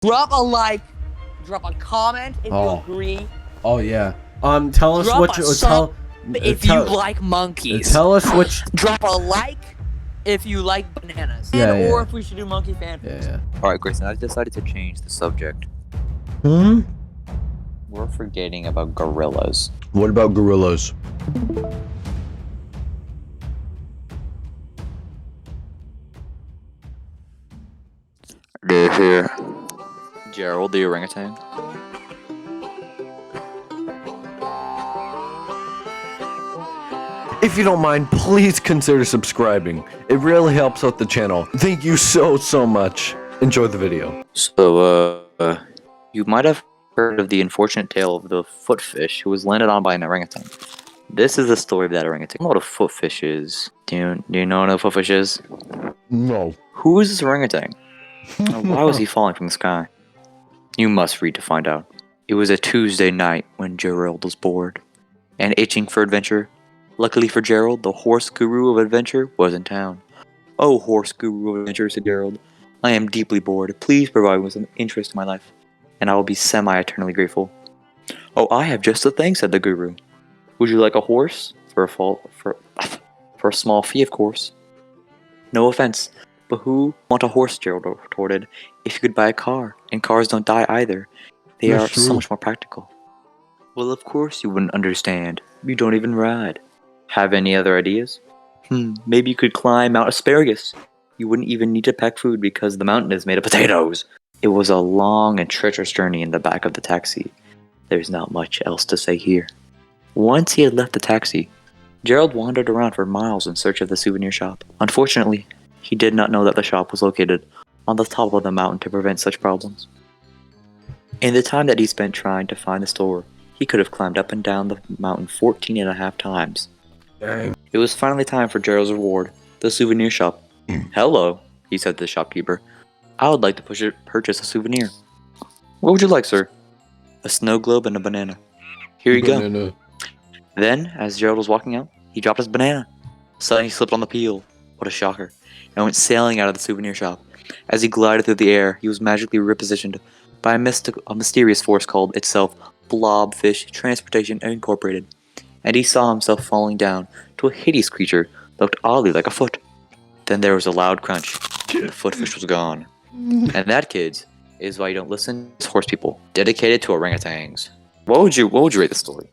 Drop a like, drop a comment if you agree. Oh yeah. Tell us Drop what a you sub if you like monkeys. Tell us which. Drop a like if you like bananas. Yeah, or yeah. if we should do monkey fanfics. Yeah. Alright, Grayson, I've decided to change the subject. Hmm? We're forgetting about gorillas. What about gorillas? They're here. Gerald the orangutan. If you don't mind, please consider subscribing. It really helps out the channel. Thank you so much. Enjoy the video. So, you might have heard of the unfortunate tale of the footfish who was landed on by an orangutan. This is the story of that orangutan. I don't know what a footfish is. Do you know what a footfish is? No. Who is this orangutan? Why was he falling from the sky? You must read to find out. It was a Tuesday night when Gerald was bored and itching for adventure. Luckily for Gerald, the horse guru of adventure was in town. "Oh, horse guru of adventure," said Gerald, "I am deeply bored. Please provide me with some interest in my life, and I will be semi-eternally grateful." "Oh, I have just the thing," said the guru. "Would you like a horse? For a small fee, of course." "No offense, but who want a horse?" Gerald retorted. "If you could buy a car, and cars don't die either, they are so much more practical." "Well, of course you wouldn't understand. You don't even ride." "Have any other ideas?" Maybe you could climb Mount Asparagus. You wouldn't even need to pack food because the mountain is made of potatoes." It was a long and treacherous journey in the back of the taxi. There's not much else to say here. Once he had left the taxi, Gerald wandered around for miles in search of the souvenir shop. Unfortunately, he did not know that the shop was located on the top of the mountain to prevent such problems. In the time that he spent trying to find the store, he could have climbed up and down the mountain 14.5 times. Dang. It was finally time for Gerald's reward, the souvenir shop. "Hello," he said to the shopkeeper. "I would like to purchase a souvenir." "What would you like, sir?" "A snow globe and a banana." "Here you go." Then, as Gerald was walking out, he dropped his banana. Suddenly he slipped on the peel. What a shocker. And went sailing out of the souvenir shop. As he glided through the air, he was magically repositioned by a mysterious force called itself Blobfish Transportation Incorporated. And he saw himself falling down to a hideous creature that looked oddly like a foot. Then there was a loud crunch. The footfish was gone. And that, kids, is why you don't listen to horse people. Dedicated to orangutans. What would you rate the story?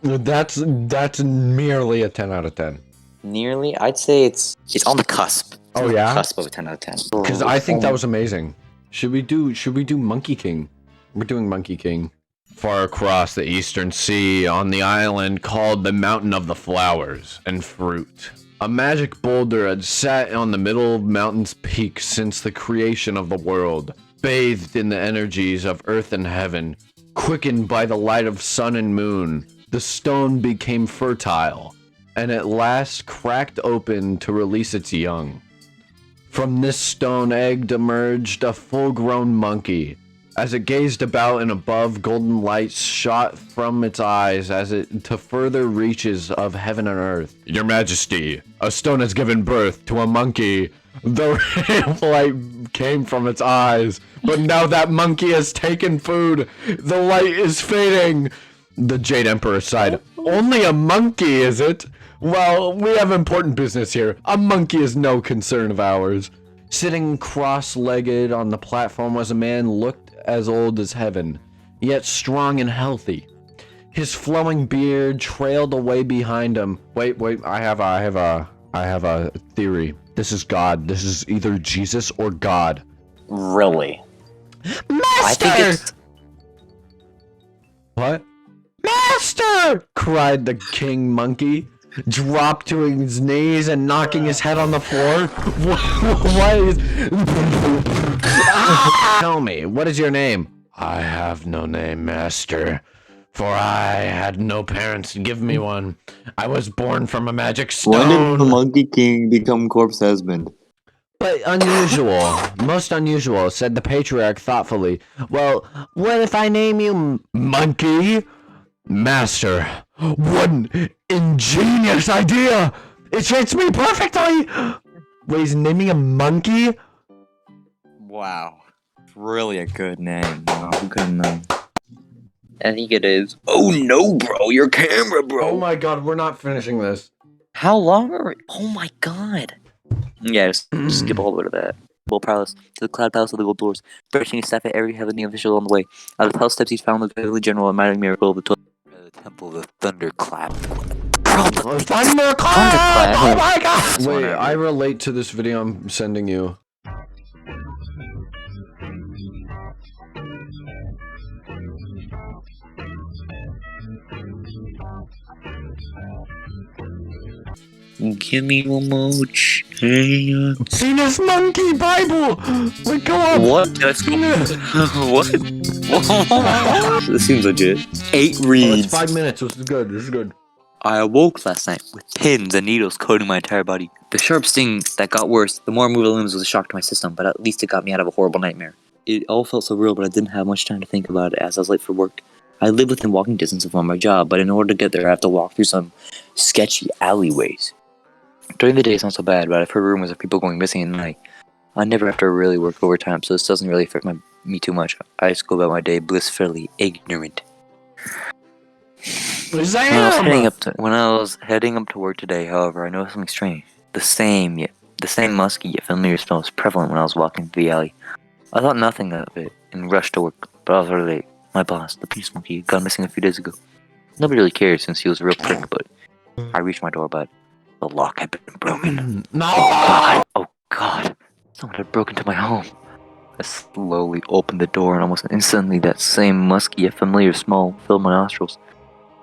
That's merely a 10 out of 10. Nearly, I'd say it's on the cusp. It's Oh, on yeah? the cusp of a 10 out of 10. Because I think that was amazing. Should we do Monkey King? We're doing Monkey King. Far across the eastern sea, on the island called the Mountain of the Flowers and Fruit, a magic boulder had sat on the middle of mountain's peak since the creation of the world, bathed in the energies of earth and heaven, quickened by the light of sun and moon. The stone became fertile, and at last cracked open to release its young. From this stone egg emerged a full-grown monkey. As it gazed about and above, golden lights shot from its eyes as it to further reaches of heaven and earth. "Your Majesty, a stone has given birth to a monkey." The ray of light came from its eyes, but now that monkey has taken food. The light is fading. The Jade Emperor sighed. "Only a monkey, is it? Well, we have important business here. A monkey is no concern of ours." Sitting cross-legged on the platform was a man looked as old as heaven, yet strong and healthy. His flowing beard trailed away behind him. Wait, I have a theory. This is God. This is either Jesus or God. Really? Master! I think it's... What? Master! Cried the king monkey, dropped to his knees and knocking his head on the floor. What is... Tell me, what is your name? "I have no name, master, for I had no parents to give me one. I was born from a magic stone." When did the Monkey King become corpse husband? "But unusual, most unusual," said the patriarch thoughtfully. "Well, what if I name you Monkey?" "Master, what an ingenious idea! It fits me perfectly!" Wait, he's naming a monkey? Wow. really a good name. Oh, who could have known? I think it is. Oh no, bro! Your camera, bro! Oh my god, we're not finishing this. How long are we? Oh my god! Yeah, just skip all over to that. Gold Palace, to the Cloud Palace of the Gold Doors, branching a staff at every heavenly official on the way. Out of the palace steps, he found the heavenly general, a mighty miracle of the temple of the Thunderclap. Thunderclap! Oh my god! Wait, I relate to this video I'm sending you. Give me one more chance. Penis Monkey Bible! Wait, go up! What? What? This seems legit. 8 reads. It's 5 minutes. This is good. This is good. I awoke last night with pins and needles coating my entire body. The sharp sting that got worse, the more I moved the limbs was a shock to my system, but at least it got me out of a horrible nightmare. It all felt so real, but I didn't have much time to think about it as I was late for work. I live within walking distance of my job, but in order to get there, I have to walk through some sketchy alleyways. During the day, it's not so bad, but I've heard rumors of people going missing at night. I never have to really work overtime, so this doesn't really affect me too much. I just go about my day blissfully ignorant. When I was heading up to work today, however, I noticed something strange. The same musky yet familiar smell was prevalent when I was walking through the alley. I thought nothing of it and rushed to work, but I was already late. My boss, the peace monkey, had gone missing a few days ago. Nobody really cared since he was a real prick, but I reached my door, but the lock had been broken. No! Oh god, someone had broken into my home. I slowly opened the door and almost instantly that same musky yet familiar smell filled my nostrils.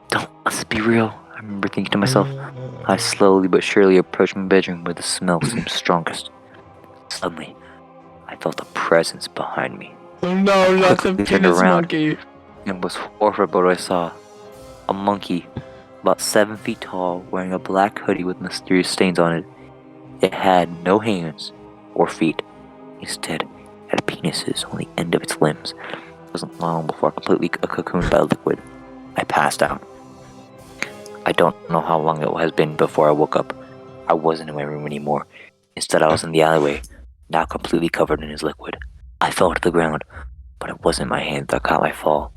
Don't let this be real, I remember thinking to myself. I slowly but surely approached my bedroom where the smell seemed strongest. Suddenly, I felt a presence behind me. Oh no, not the penis monkey. And was horrified by what I saw. A monkey, about 7 feet tall, wearing a black hoodie with mysterious stains on it. It had no hands or feet. Instead, it had penises on the end of its limbs. It wasn't long before I completely cocooned by liquid. I passed out. I don't know how long it has been before I woke up. I wasn't in my room anymore. Instead, I was in the alleyway, now completely covered in his liquid. I fell to the ground, but it wasn't my hand that caught my fall.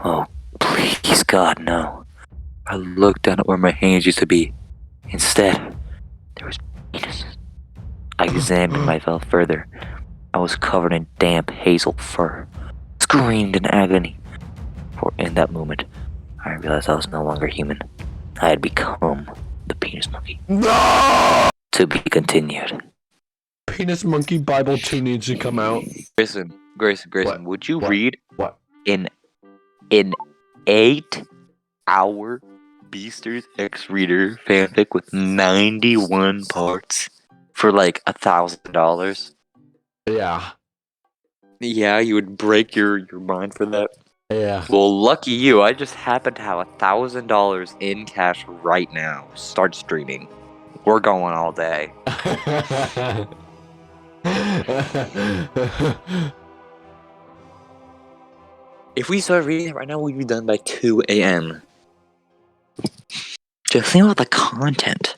Oh, please, God, no. I looked down at where my hands used to be. Instead, there was penis. I examined myself further. I was covered in damp hazel fur. Screamed in agony. For in that moment, I realized I was no longer human. I had become the penis monkey. No! To be continued. Penis Monkey Bible 2 needs to come out. Grayson, What? would you What? read What? an 8-hour Beasters X Reader fanfic with 91 parts for like $1,000? Yeah. Yeah, you would break your mind for that. Yeah. Well, lucky you, I just happen to have $1,000 in cash right now. Start streaming. We're going all day. If we start reading it right now, we'd be done by 2 a.m. Just think about the content.